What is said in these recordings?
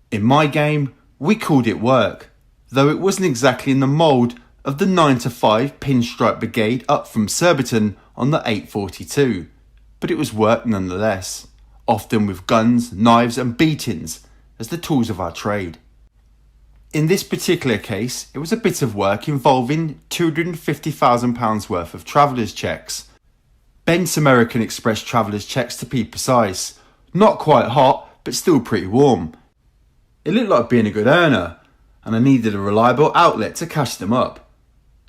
In my game, we called it work, though it wasn't exactly in the mould of the 9 to 5 pinstripe brigade up from Surbiton on the 842, but it was work nonetheless, often with guns, knives and beatings as the tools of our trade. In this particular case, it was a bit of work involving £250,000 worth of travellers' cheques. Bent American Express travellers' cheques to be precise, not quite hot but still pretty warm. It looked like being a good earner, and I needed a reliable outlet to cash them up.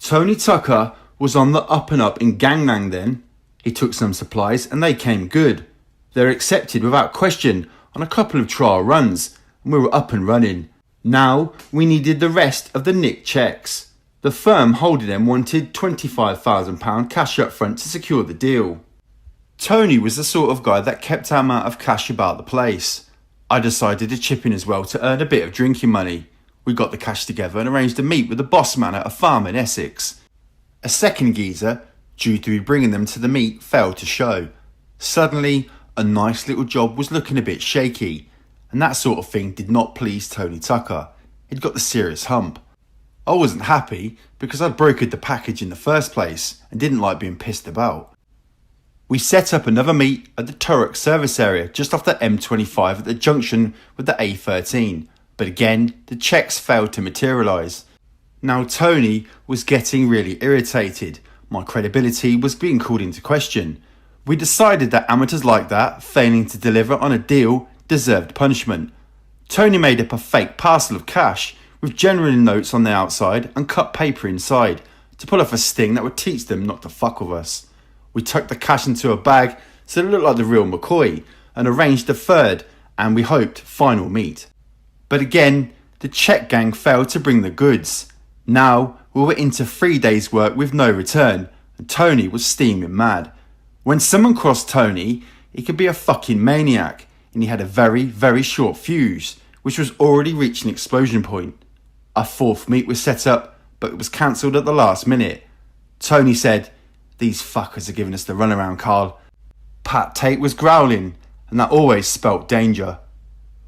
Tony Tucker was on the up and up in Gangnam then. He took some supplies and they came good. They were accepted without question on a couple of trial runs and we were up and running. Now we needed the rest of the nicked cheques. The firm holding them wanted £25,000 cash up front to secure the deal. Tony was the sort of guy that kept our amount of cash about the place. I decided to chip in as well to earn a bit of drinking money. We got the cash together and arranged a meet with the boss man at a farm in Essex. A second geezer, due to be bringing them to the meet, failed to show. Suddenly, a nice little job was looking a bit shaky, and that sort of thing did not please Tony Tucker. He'd got the serious hump. I wasn't happy because I'd brokered the package in the first place and didn't like being pissed about. We set up another meet at the Turok service area just off the M25 at the junction with the A13, but again the cheques failed to materialise. Now Tony was getting really irritated. My credibility was being called into question. We decided that amateurs like that, failing to deliver on a deal, deserved punishment. Tony made up a fake parcel of cash with genuine notes on the outside and cut paper inside to pull off a sting that would teach them not to fuck with us. We tucked the cash into a bag so it looked like the real McCoy and arranged a third and we hoped final meet. But again, the cheque gang failed to bring the goods. Now we were into 3 days work with no return and Tony was steaming mad. When someone crossed Tony, he could be a fucking maniac and he had a very, very short fuse which was already reaching explosion point. A fourth meet was set up but it was cancelled at the last minute. Tony said, "These fuckers are giving us the runaround, Carl." Pat Tate was growling, and that always spelt danger.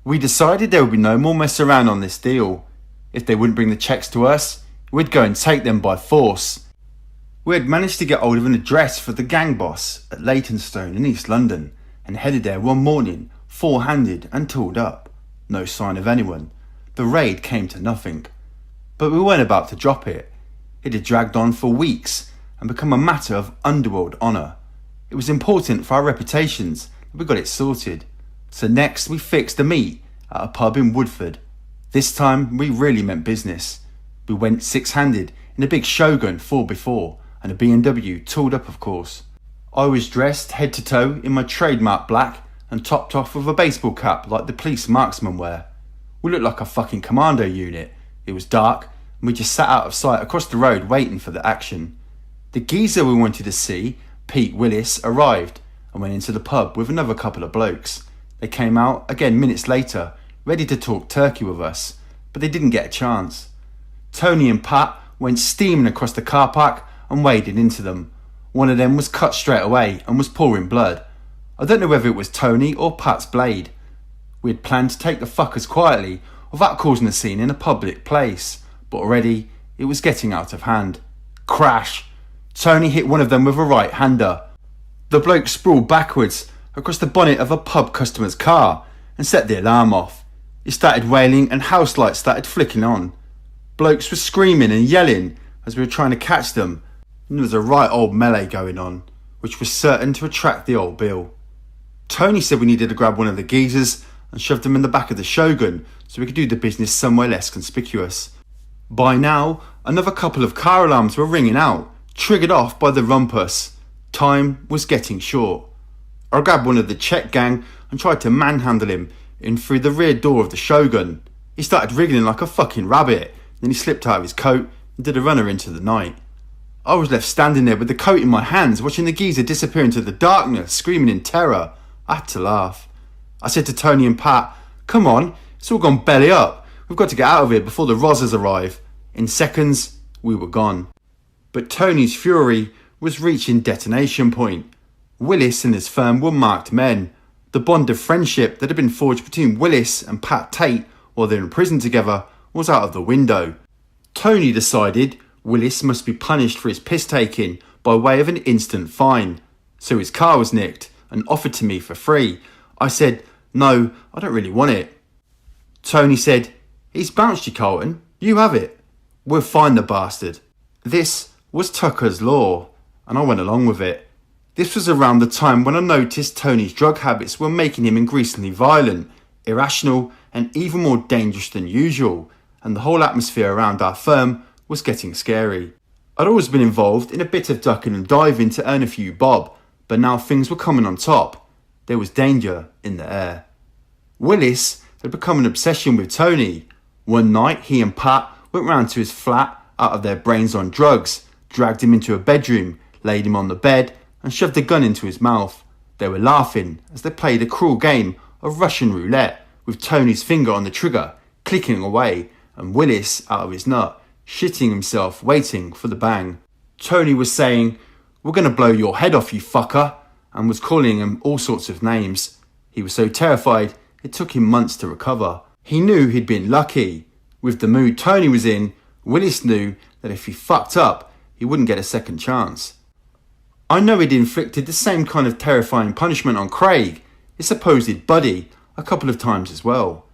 We decided there would be no more mess around on this deal. If they wouldn't bring the cheques to us, we'd go and take them by force. We had managed to get hold of an address for the gang boss at Leytonstone in East London, and headed there one morning, four-handed and tooled up. No sign of anyone. The raid came to nothing. But we weren't about to drop it. It had dragged on for weeks, and become a matter of underworld honour. It was important for our reputations that we got it sorted. So next we fixed a meet at a pub in Woodford. This time we really meant business. We went six-handed in a big Shogun 4x4 and a BMW tooled up of course. I was dressed head to toe in my trademark black and topped off with a baseball cap like the police marksmen wear. We looked like a fucking commando unit. It was dark and we just sat out of sight across the road waiting for the action. The geezer we wanted to see, Pete Willis, arrived and went into the pub with another couple of blokes. They came out again minutes later, ready to talk turkey with us, but they didn't get a chance. Tony and Pat went steaming across the car park and waded into them. One of them was cut straight away and was pouring blood. I don't know whether it was Tony or Pat's blade. We had planned to take the fuckers quietly without causing a scene in a public place, but already it was getting out of hand. Crash! Tony hit one of them with a right-hander. The bloke sprawled backwards across the bonnet of a pub customer's car and set the alarm off. He started wailing and house lights started flicking on. Blokes were screaming and yelling as we were trying to catch them, and there was a right old melee going on, which was certain to attract the old bill. Tony said we needed to grab one of the geezers and shove them in the back of the Shogun so we could do the business somewhere less conspicuous. By now, another couple of car alarms were ringing out, triggered off by the rumpus. Time was getting short. I grabbed one of the cheque gang and tried to manhandle him in through the rear door of the Shogun. He started wriggling like a fucking rabbit, then he slipped out of his coat and did a runner into the night. I was left standing there with the coat in my hands, watching the geezer disappear into the darkness, screaming in terror. I had to laugh. I said to Tony and Pat, "Come on, it's all gone belly up. We've got to get out of here before the Rozzers arrive." In seconds, we were gone. But Tony's fury was reaching detonation point. Willis and his firm were marked men. The bond of friendship that had been forged between Willis and Pat Tate while they're in prison together was out of the window. Tony decided Willis must be punished for his piss taking by way of an instant fine. So his car was nicked and offered to me for free. I said, "No, I don't really want it." Tony said, "He's bounced you, Carlton. You have it. We'll find the bastard." This was Tucker's law, and I went along with it. This was around the time when I noticed Tony's drug habits were making him increasingly violent, irrational, and even more dangerous than usual, and the whole atmosphere around our firm was getting scary. I'd always been involved in a bit of ducking and diving to earn a few bob, but now things were coming on top. There was danger in the air. Willis had become an obsession with Tony. One night, he and Pat went round to his flat out of their brains on drugs, dragged him into a bedroom, laid him on the bed, and shoved a gun into his mouth. They were laughing as they played a cruel game of Russian roulette, with Tony's finger on the trigger, clicking away, and Willis out of his nut, shitting himself, waiting for the bang. Tony was saying, "We're going to blow your head off, you fucker," and was calling him all sorts of names. He was so terrified, it took him months to recover. He knew he'd been lucky. With the mood Tony was in, Willis knew that if he fucked up, he wouldn't get a second chance. I know he'd inflicted the same kind of terrifying punishment on Craig, his supposed buddy, a couple of times as well.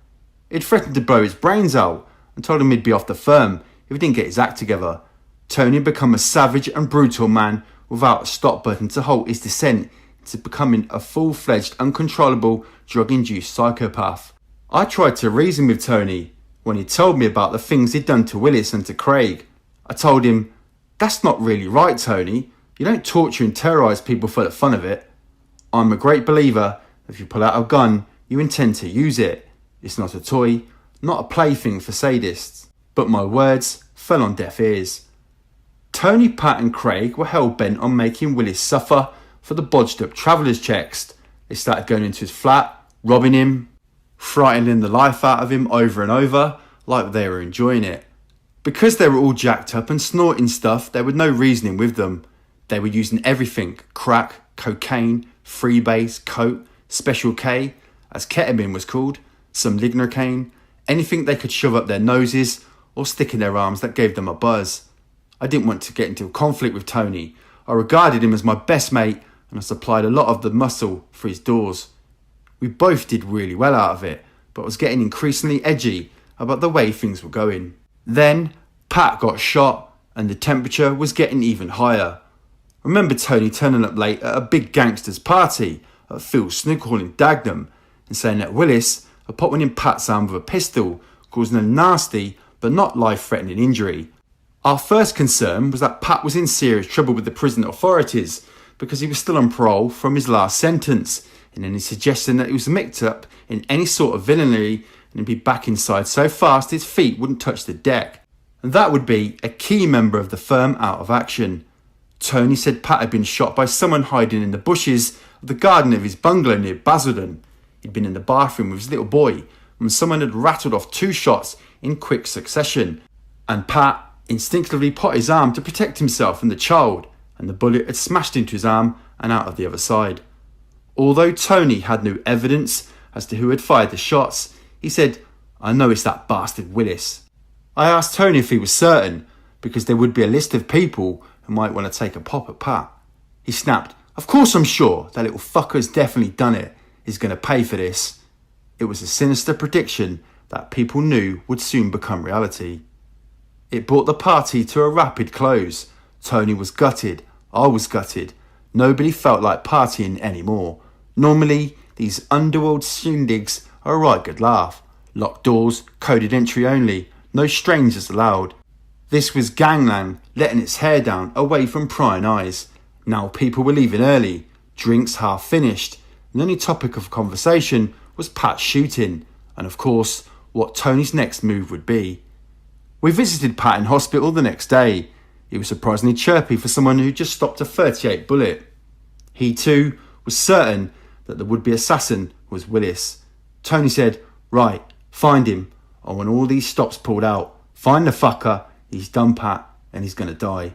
He'd threatened to blow his brains out and told him he'd be off the firm if he didn't get his act together. Tony had become a savage and brutal man without a stop button to halt his descent into becoming a full-fledged, uncontrollable, drug-induced psychopath. I tried to reason with Tony when he told me about the things he'd done to Willis and to Craig. I told him, "That's not really right, Tony. You don't torture and terrorise people for the fun of it. I'm a great believer that if you pull out a gun, you intend to use it. It's not a toy, not a plaything for sadists." But my words fell on deaf ears. Tony, Pat and Craig were hell-bent on making Willis suffer for the bodged-up travellers' checks. They started going into his flat, robbing him, frightening the life out of him over and over, like they were enjoying it. Because they were all jacked up and snorting stuff, there was no reasoning with them. They were using everything: crack, cocaine, freebase, coke, Special K, as ketamine was called, some lignocaine, anything they could shove up their noses or stick in their arms that gave them a buzz. I didn't want to get into a conflict with Tony. I regarded him as my best mate, and I supplied a lot of the muscle for his doors. We both did really well out of it, but was getting increasingly edgy about the way things were going. Then Pat got shot and the temperature was getting even higher. Remember Tony turning up late at a big gangsters party at Phil's snooker hall in Dagenham and saying that Willis had popped one in Pat's arm with a pistol, causing a nasty but not life-threatening injury. Our first concern was that Pat was in serious trouble with the prison authorities because he was still on parole from his last sentence, and any suggestion that he was mixed up in any sort of villainy and he'd be back inside so fast his feet wouldn't touch the deck. And that would be a key member of the firm out of action. Tony said Pat had been shot by someone hiding in the bushes of the garden of his bungalow near Basildon. He'd been in the bathroom with his little boy when someone had rattled off 2 shots in quick succession, and Pat instinctively put his arm to protect himself and the child, and the bullet had smashed into his arm and out of the other side. Although Tony had no evidence as to who had fired the shots, he said, "I know it's that bastard Willis." I asked Tony if he was certain, because there would be a list of people who might want to take a pop at Pat. He snapped, "Of course I'm sure, that little fucker's definitely done it. He's going to pay for this." It was a sinister prediction that people knew would soon become reality. It brought the party to a rapid close. Tony was gutted. I was gutted. Nobody felt like partying anymore. Normally, these underworld shindigs are a right good laugh. Locked doors, coded entry only, no strangers allowed. This was gangland letting its hair down away from prying eyes. Now people were leaving early, drinks half finished. The only topic of conversation was Pat's shooting, and of course, what Tony's next move would be. We visited Pat in hospital the next day. He was surprisingly chirpy for someone who just stopped a .38 bullet. He too was certain that the would-be assassin was Willis. Tony said, "Right, find him. I want all these stops pulled out. Find the fucker. He's done Pat, and he's going to die."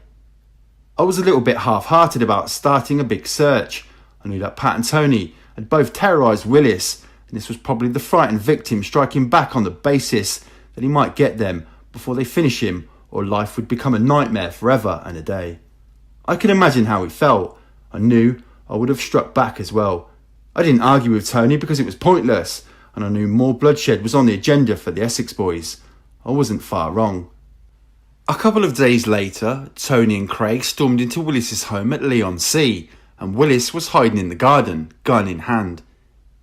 I was a little bit half-hearted about starting a big search. I knew that Pat and Tony had both terrorised Willis, and this was probably the frightened victim striking back on the basis that he might get them before they finish him, or life would become a nightmare forever and a day. I could imagine how he felt. I knew I would have struck back as well. I didn't argue with Tony because it was pointless, and I knew more bloodshed was on the agenda for the Essex boys. I wasn't far wrong. A couple of days later, Tony and Craig stormed into Willis's home at Leigh-on-Sea, and Willis was hiding in the garden, gun in hand.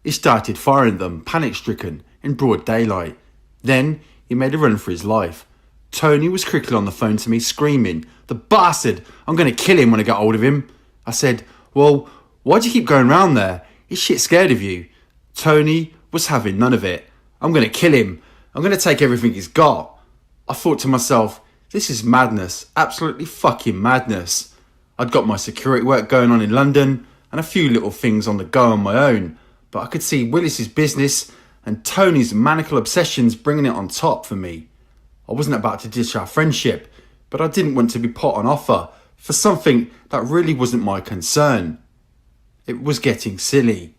He started firing at them, panic-stricken, in broad daylight. Then he made a run for his life. Tony was quickly on the phone to me, screaming, "The bastard! I'm going to kill him when I get hold of him." I said, "Well, why do you keep going round there? He's shit scared of you." Tony was having none of it. "I'm going to kill him. I'm going to take everything he's got." I thought to myself, this is madness, absolutely fucking madness. I'd got my security work going on in London and a few little things on the go on my own, but I could see Willis's business and Tony's maniacal obsessions bringing it on top for me. I wasn't about to ditch our friendship, but I didn't want to be put on offer for something that really wasn't my concern. It was getting silly.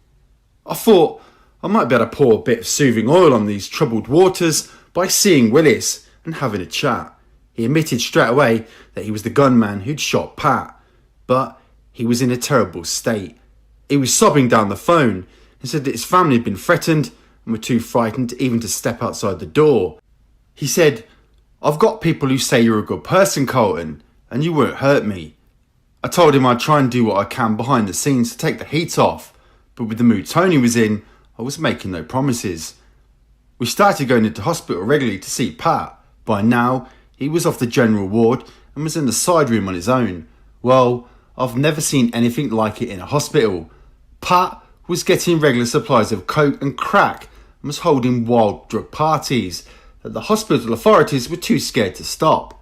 I thought I might be able to pour a bit of soothing oil on these troubled waters by seeing Willis and having a chat. He admitted straight away that he was the gunman who'd shot Pat, but he was in a terrible state. He was sobbing down the phone and said that his family had been threatened and were too frightened even to step outside the door. He said, "I've got people who say you're a good person, Carlton, and you won't hurt me." I told him I'd try and do what I can behind the scenes to take the heat off, but with the mood Tony was in, I was making no promises. We started going into hospital regularly to see Pat. By now, he was off the general ward and was in the side room on his own. Well, I've never seen anything like it in a hospital. Pat was getting regular supplies of coke and crack and was holding wild drug parties that the hospital authorities were too scared to stop.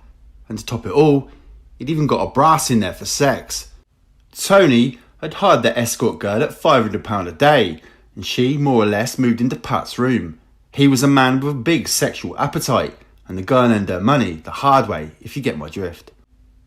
And to top it all, he'd even got a brass in there for sex. Tony had hired the escort girl at £500 a day, and she more or less moved into Pat's room. He was a man with a big sexual appetite, and the girl earned her money the hard way, if you get my drift.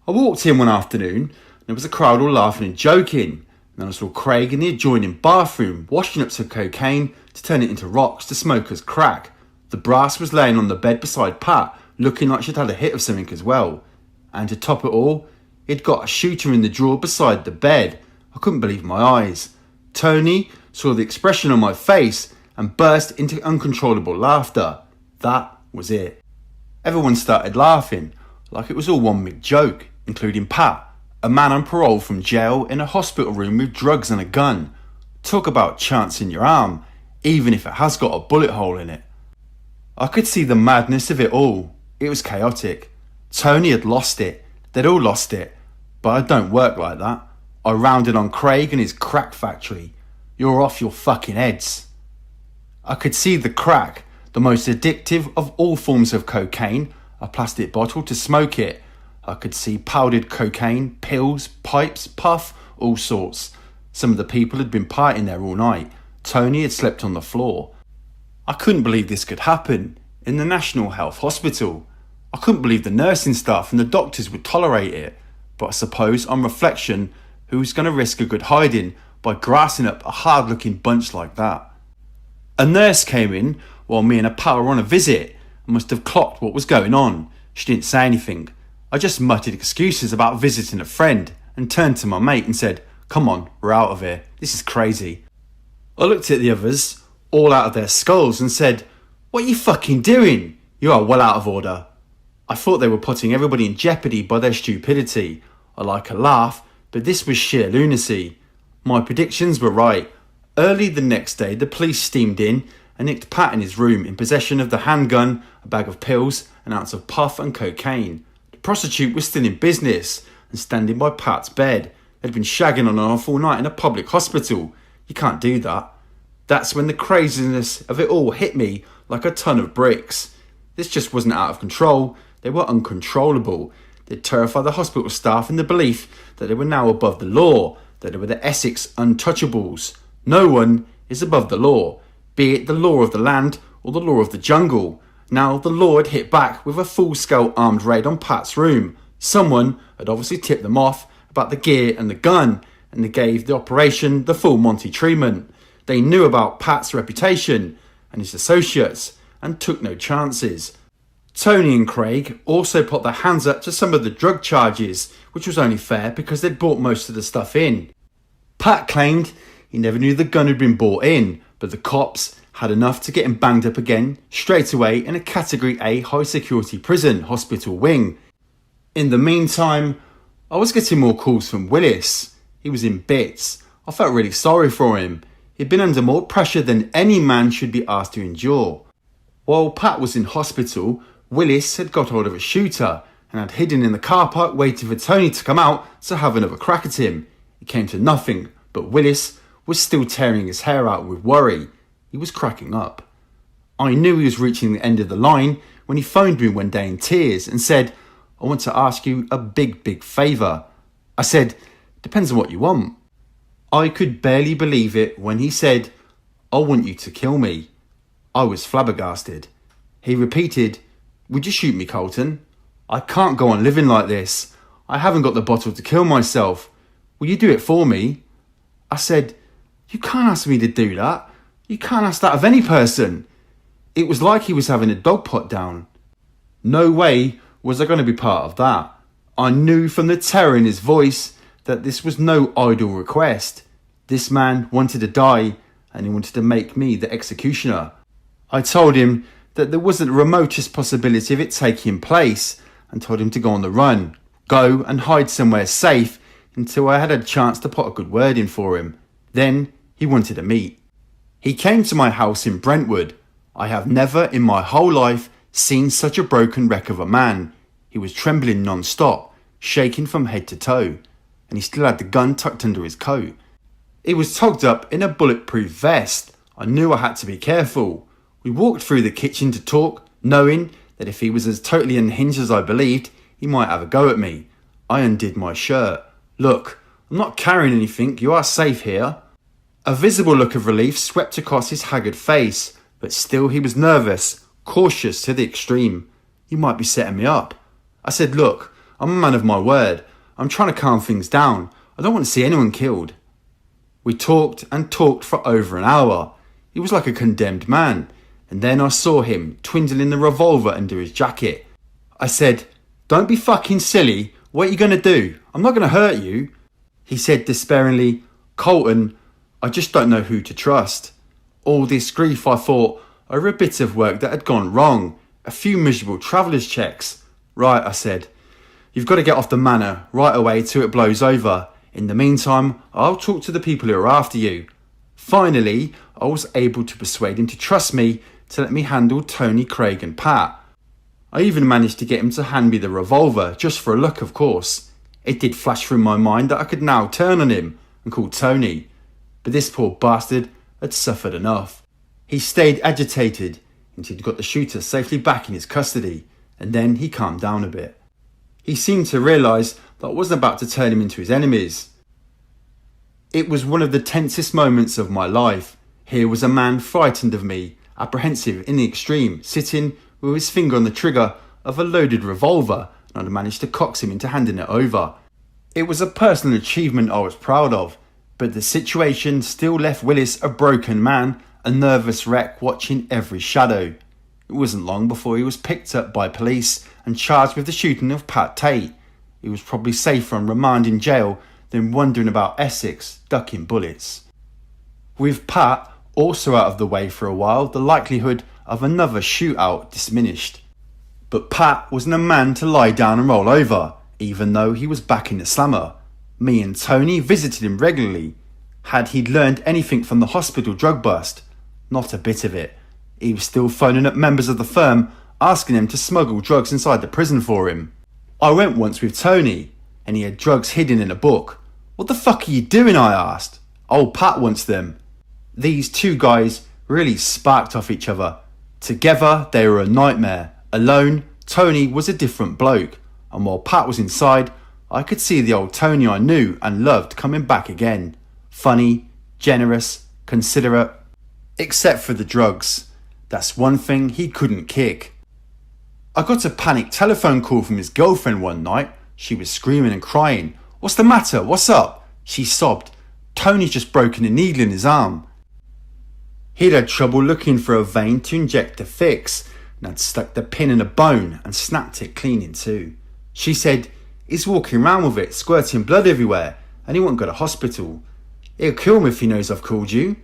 I walked in one afternoon, and there was a crowd all laughing and joking, and then I saw Craig in the adjoining bathroom washing up some cocaine to turn it into rocks to smoke as crack. The brass was laying on the bed beside Pat, looking like she'd had a hit of something as well. And to top it all, he'd got a shooter in the drawer beside the bed. I couldn't believe my eyes. Tony saw the expression on my face and burst into uncontrollable laughter. That was it. Everyone started laughing, like it was all one big joke, including Pat, a man on parole from jail in a hospital room with drugs and a gun. Talk about chancing your arm, even if it has got a bullet hole in it. I could see the madness of it all. It was chaotic. Tony had lost it. They'd all lost it. But I don't work like that. I rounded on Craig and his crack factory. You're off your fucking heads. I could see the crack, the most addictive of all forms of cocaine, a plastic bottle to smoke it. I could see powdered cocaine, pills, pipes, puff, all sorts. Some of the people had been partying there all night. Tony had slept on the floor. I couldn't believe this could happen in the National Health Hospital. I couldn't believe the nursing staff and the doctors would tolerate it. But I suppose, on reflection, who's going to risk a good hiding by grassing up a hard-looking bunch like that? A nurse came in while me and a pal were on a visit and must have clocked what was going on. She didn't say anything. I just muttered excuses about visiting a friend and turned to my mate and said, "Come on, we're out of here. This is crazy." I looked at the others, all out of their skulls, and said, "What are you fucking doing? You are well out of order." I thought they were putting everybody in jeopardy by their stupidity. I like a laugh, but this was sheer lunacy. My predictions were right. Early the next day, the police steamed in and nicked Pat in his room in possession of the handgun, a bag of pills, an ounce of puff and cocaine. The prostitute was still in business and standing by Pat's bed. They'd been shagging on and off all night in a public hospital. You can't do that. That's when the craziness of it all hit me like a ton of bricks. This just wasn't out of control. They were uncontrollable. They'd terrified the hospital staff in the belief that they were now above the law, that they were the Essex untouchables. No one is above the law, be it the law of the land or the law of the jungle. Now the law had hit back with a full-scale armed raid on Pat's room. Someone had obviously tipped them off about the gear and the gun, and they gave the operation the full Monty treatment. They knew about Pat's reputation and his associates and took no chances. Tony and Craig also put their hands up to some of the drug charges, which was only fair because they'd bought most of the stuff in. Pat claimed he never knew the gun had been bought in, but the cops had enough to get him banged up again straight away in a Category A high security prison hospital wing. In the meantime, I was getting more calls from Willis. He was in bits. I felt really sorry for him. He'd been under more pressure than any man should be asked to endure. While Pat was in hospital, Willis had got hold of a shooter and had hidden in the car park waiting for Tony to come out to have another crack at him. It came to nothing, but Willis was still tearing his hair out with worry. He was cracking up. I knew he was reaching the end of the line when he phoned me one day in tears and said, "I want to ask you a big favour." I said, "Depends on what you want." I could barely believe it when he said, "I want you to kill me." I was flabbergasted. He repeated, "Would you shoot me, Carlton? I can't go on living like this. I haven't got the bottle to kill myself. Will you do it for me?" I said, "You can't ask me to do that. You can't ask that of any person." It was like he was having a dog pot down. No way was I going to be part of that. I knew from the terror in his voice that this was no idle request. This man wanted to die, and he wanted to make me the executioner. I told him that there wasn't the remotest possibility of it taking place, and told him to go on the run, go and hide somewhere safe until I had a chance to put a good word in for him. Then he wanted to meet. He came to my house in Brentwood. I have never in my whole life seen such a broken wreck of a man. He was trembling non-stop, shaking from head to toe, and he still had the gun tucked under his coat. He was togged up in a bulletproof vest. I knew I had to be careful. We walked through the kitchen to talk, knowing that if he was as totally unhinged as I believed, he might have a go at me. I undid my shirt. "Look, I'm not carrying anything. You are safe here." A visible look of relief swept across his haggard face, but still he was nervous, cautious to the extreme. "You might be setting me up." I said, "Look, I'm a man of my word. I'm trying to calm things down. I don't want to see anyone killed." We talked and talked for over an hour. He was like a condemned man, and then I saw him twindling the revolver under his jacket. I said, "Don't be fucking silly. What are you going to do? I'm not going to hurt you." He said despairingly, "Carlton, I just don't know who to trust." All this grief, I thought, over a bit of work that had gone wrong, a few miserable traveller's checks. "Right," I said, "you've got to get off the manor right away till it blows over. In the meantime, I'll talk to the people who are after you." Finally, I was able to persuade him to trust me to let me handle Tony, Craig and Pat. I even managed to get him to hand me the revolver, just for a look of course. It did flash through my mind that I could now turn on him and call Tony. But this poor bastard had suffered enough. He stayed agitated until he'd got the shooter safely back in his custody, and then he calmed down a bit. He seemed to realise that I wasn't about to turn him into his enemies. It was one of the tensest moments of my life. Here was a man frightened of me, apprehensive in the extreme, sitting with his finger on the trigger of a loaded revolver, and I'd managed to coax him into handing it over. It was a personal achievement I was proud of, but the situation still left Willis a broken man, a nervous wreck watching every shadow. It wasn't long before he was picked up by police and charged with the shooting of Pat Tate. He was probably safer on remand in jail than wandering about Essex, ducking bullets. With Pat also out of the way for a while, the likelihood of another shootout diminished. But Pat wasn't a man to lie down and roll over, even though he was back in the slammer. Me and Tony visited him regularly. Had he learned anything from the hospital drug bust? Not a bit of it. He was still phoning up members of the firm, asking them to smuggle drugs inside the prison for him. I went once with Tony, and he had drugs hidden in a book. "What the fuck are you doing?" I asked. "Old Pat wants them." These two guys really sparked off each other. Together, they were a nightmare. Alone, Tony was a different bloke, and while Pat was inside, I could see the old Tony I knew and loved coming back again. Funny, generous, considerate. Except for the drugs. That's one thing he couldn't kick. I got a panicked telephone call from his girlfriend one night. She was screaming and crying. "What's the matter? What's up?" She sobbed. "Tony's just broken a needle in his arm." He'd had trouble looking for a vein to inject to fix, and had stuck the pin in a bone and snapped it clean in two. She said, "He's walking around with it, squirting blood everywhere, and he won't go to hospital. He'll kill me if he knows I've called you."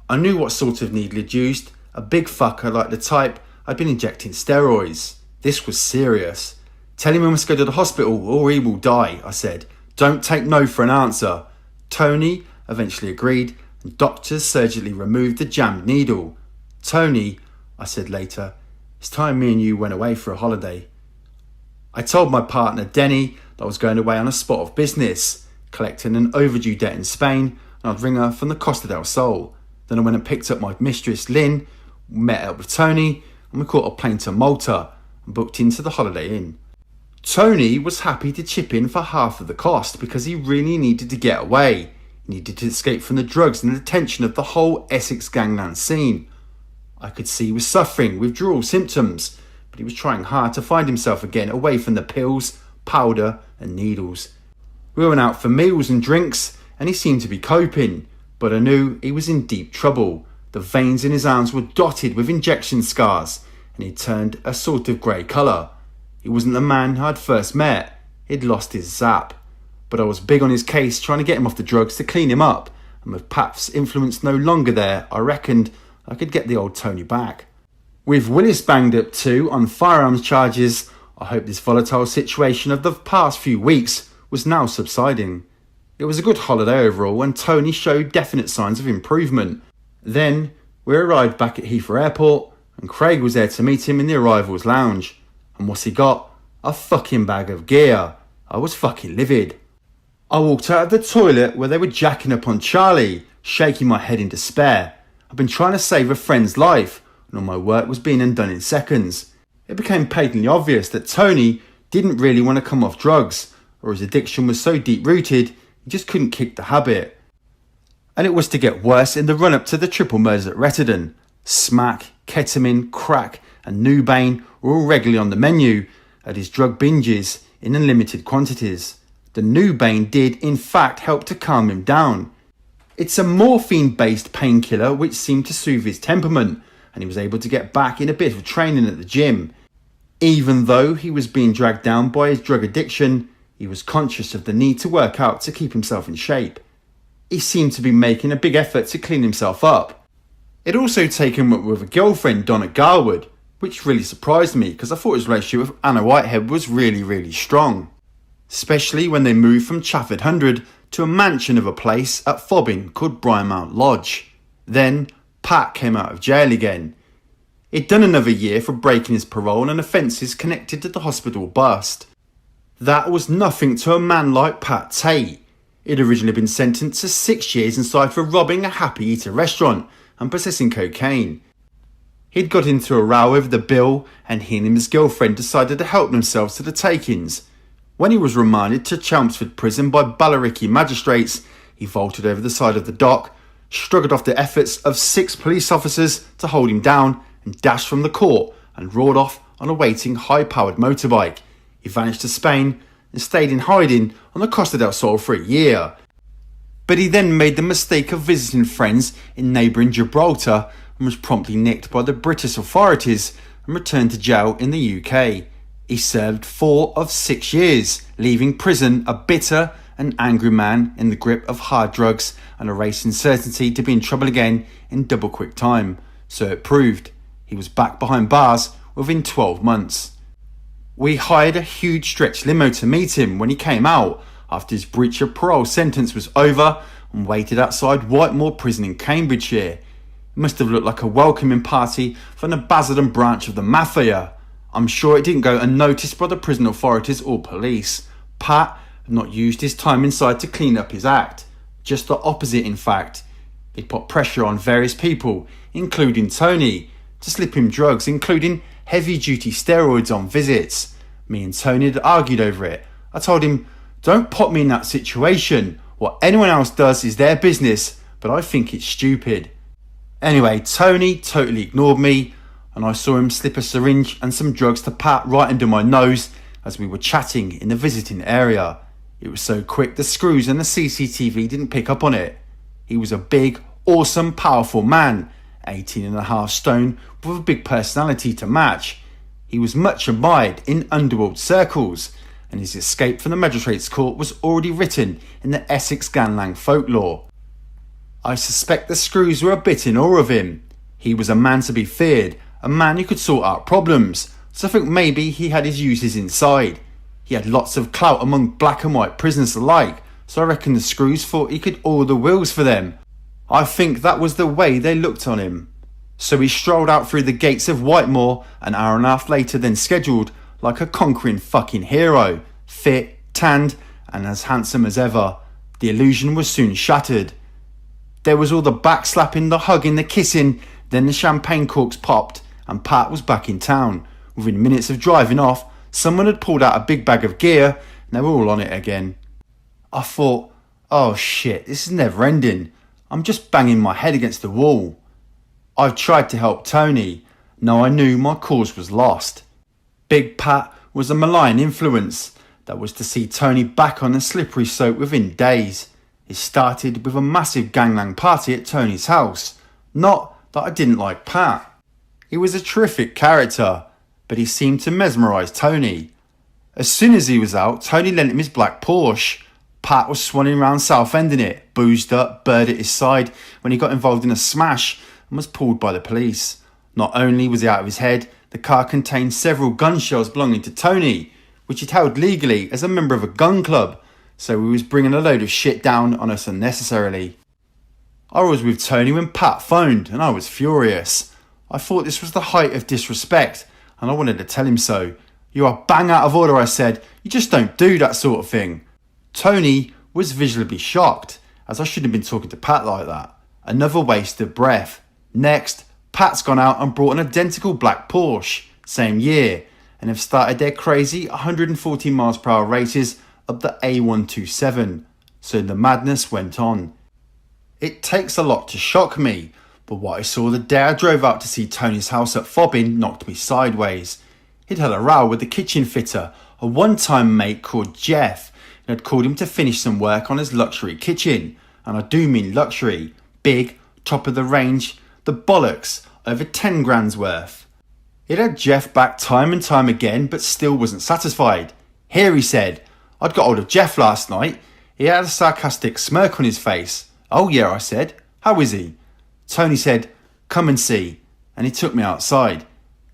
I knew what sort of needle he'd used, a big fucker like the type I'd been injecting steroids. This was serious. "Tell him he must go to the hospital or he will die," I said. "Don't take no for an answer." Tony eventually agreed, and doctors surgically removed the jammed needle. "Tony," I said later, "it's time me and you went away for a holiday." I told my partner Denny that I was going away on a spot of business, collecting an overdue debt in Spain, and I'd ring her from the Costa del Sol. Then I went and picked up my mistress Lynn, met up with Tony, and we caught a plane to Malta and booked into the Holiday Inn. Tony was happy to chip in for half of the cost because he really needed to get away. He needed to escape from the drugs and the tension of the whole Essex gangland scene. I could see he was suffering withdrawal symptoms, but he was trying hard to find himself again away from the pills, powder and needles. We went out for meals and drinks and he seemed to be coping, but I knew he was in deep trouble. The veins in his arms were dotted with injection scars and he'd turned a sort of grey colour. He wasn't the man I'd first met. He'd lost his zap. But I was big on his case, trying to get him off the drugs to clean him up, and with Pat's influence no longer there, I reckoned I could get the old Tony back. With Willis banged up too on firearms charges, I hoped this volatile situation of the past few weeks was now subsiding. It was a good holiday overall and Tony showed definite signs of improvement. Then we arrived back at Heathrow Airport and Craig was there to meet him in the arrivals lounge. And what's he got? A fucking bag of gear. I was fucking livid. I walked out of the toilet where they were jacking up on Charlie, shaking my head in despair. I'd been trying to save a friend's life and all my work was being undone in seconds. It became patently obvious that Tony didn't really want to come off drugs, or his addiction was so deep-rooted he just couldn't kick the habit. And it was to get worse in the run-up to the triple murders at Retterdon. Smack, ketamine, crack and Nubane were all regularly on the menu at his drug binges in unlimited quantities. The Nubane did in fact help to calm him down. It's a morphine-based painkiller which seemed to soothe his temperament, and he was able to get back in a bit of training at the gym. Even though he was being dragged down by his drug addiction, he was conscious of the need to work out to keep himself in shape. He seemed to be making a big effort to clean himself up. It also taken him up with a girlfriend, Donna Garwood, which really surprised me because I thought his relationship with Anna Whitehead was really strong. Especially when they moved from Chafford 100 to a mansion of a place at Fobbing called Briarmount Lodge. Then Pat came out of jail again. He'd done another year for breaking his parole and offences connected to the hospital bust. That was nothing to a man like Pat Tate. He'd originally been sentenced to 6 years inside for robbing a Happy Eater restaurant and possessing cocaine. He'd got into a row over the bill and he and his girlfriend decided to help themselves to the takings. When he was remanded to Chelmsford Prison by Ballarat magistrates, he vaulted over the side of the dock, struggled off the efforts of 6 police officers to hold him down and dashed from the court and roared off on a waiting high-powered motorbike. He vanished to Spain and stayed in hiding on the Costa del Sol for a year. But he then made the mistake of visiting friends in neighbouring Gibraltar and was promptly nicked by the British authorities and returned to jail in the UK. He served 4 of 6 years, leaving prison a bitter and angry man in the grip of hard drugs and a racing certainty to be in trouble again in double quick time. So it proved. He was back behind bars within 12 months. We hired a huge stretch limo to meet him when he came out after his breach of parole sentence was over and waited outside Whitemoor Prison in Cambridgeshire. It must have looked like a welcoming party from the Basildon branch of the Mafia. I'm sure it didn't go unnoticed by the prison authorities or police. Pat had not used his time inside to clean up his act. Just the opposite, in fact. He'd put pressure on various people, including Tony, to slip him drugs, including heavy-duty steroids on visits. Me and Tony had argued over it. I told him, "Don't put me in that situation. What anyone else does is their business, but I think it's stupid." Anyway, Tony totally ignored me, and I saw him slip a syringe and some drugs to Pat right under my nose as we were chatting in the visiting area. It was so quick the screws and the CCTV didn't pick up on it. He was a big, awesome, powerful man, 18.5 stone with a big personality to match. He was much admired in underworld circles, and his escape from the magistrate's court was already written in the Essex gangland folklore. I suspect the screws were a bit in awe of him. He was a man to be feared, a man who could sort out problems, so I think maybe he had his uses inside. He had lots of clout among black and white prisoners alike, so I reckon the screws thought he could oil the wheels for them. I think that was the way they looked on him. So he strolled out through the gates of Whitemoor an hour and a half later than scheduled, like a conquering fucking hero, fit, tanned, and as handsome as ever. The illusion was soon shattered. There was all the backslapping, the hugging, the kissing, then the champagne corks popped, and Pat was back in town. Within minutes of driving off, someone had pulled out a big bag of gear, and they were all on it again. I thought, oh shit, this is never ending. I'm just banging my head against the wall. I tried to help Tony. Now I knew my cause was lost. Big Pat was a malign influence that was to see Tony back on the slippery slope within days. It started with a massive gangland party at Tony's house. Not that I didn't like Pat. He was a terrific character, but he seemed to mesmerise Tony. As soon as he was out, Tony lent him his black Porsche. Pat was swanning round Southend in it, boozed up, bird at his side, when he got involved in a smash and was pulled by the police. Not only was he out of his head, the car contained several gun shells belonging to Tony, which he'd held legally as a member of a gun club, so he was bringing a load of shit down on us unnecessarily. I was with Tony when Pat phoned, and I was furious. I thought this was the height of disrespect, and I wanted to tell him so. You are bang out of order, I said. You just don't do that sort of thing. Tony was visibly shocked, as I shouldn't have been talking to Pat like that. Another waste of breath. Next, Pat's gone out and brought an identical black Porsche, same year, and have started their crazy 140 mph races up the A127. So the madness went on. It takes a lot to shock me, but what I saw the day I drove out to see Tony's house at Fobbing knocked me sideways. He'd had a row with the kitchen fitter, a one-time mate called Jeff, and had called him to finish some work on his luxury kitchen. And I do mean luxury. Big, top of the range, the bollocks, over 10 grand's worth. It had Jeff back time and time again, but still wasn't satisfied. Here, he said, I'd got hold of Jeff last night. He had a sarcastic smirk on his face. Oh yeah, I said. How is he? Tony said, come and see. And he took me outside.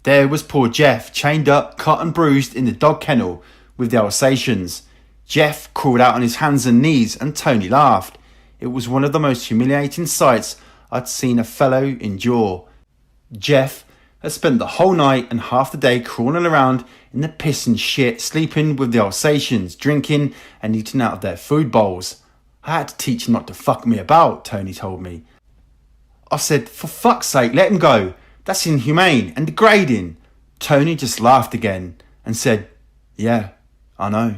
There was poor Jeff, chained up, cut and bruised in the dog kennel with the Alsatians. Jeff crawled out on his hands and knees, and Tony laughed. It was one of the most humiliating sights I'd seen a fellow endure. Jeff had spent the whole night and half the day crawling around in the piss and shit, sleeping with the Alsatians, drinking and eating out of their food bowls. I had to teach him not to fuck me about, Tony told me. I said, for fuck's sake, let him go. That's inhumane and degrading. Tony just laughed again and said, yeah, I know.